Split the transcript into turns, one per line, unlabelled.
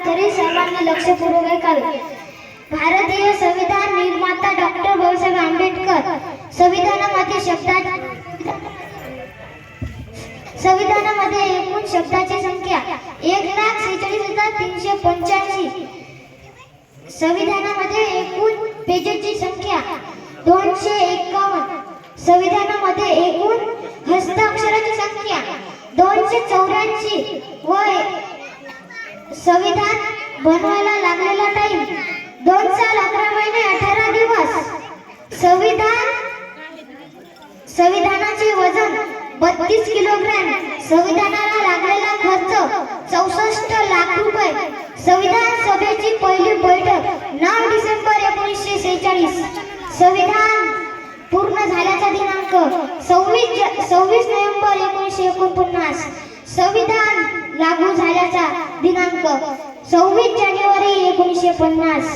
तरी सर्वांनी लक्षपूर्वक ऐकावे. भारतीय संविधान निर्माता डॉक्टर बाबासाहेब आंबेडकर संविधानामध्ये एकूण शब्दाची संख्या 1,46,385. संविधानामध्ये एकूण पेजची संख्या 251. संविधानामध्ये एकूण हस्ताक्षराची संख्या 284 व संविधान बनवायला लागलेला टाइम 2 साल 11 महिने 18 दिवस. संविधानाचे वजन 32 किलोग्रॅम. संविधानाला लागलेला खर्च 64 लाख रुपये. संविधान सभेची पहिली बैठक 9 डिसेंबर 1946. संविधान पूर्ण झाल्याचा दिनांक 26 नोव्हेंबर 1949. संविधान लागू झाल्याचा दिनांक 26 जानेवारी 1950.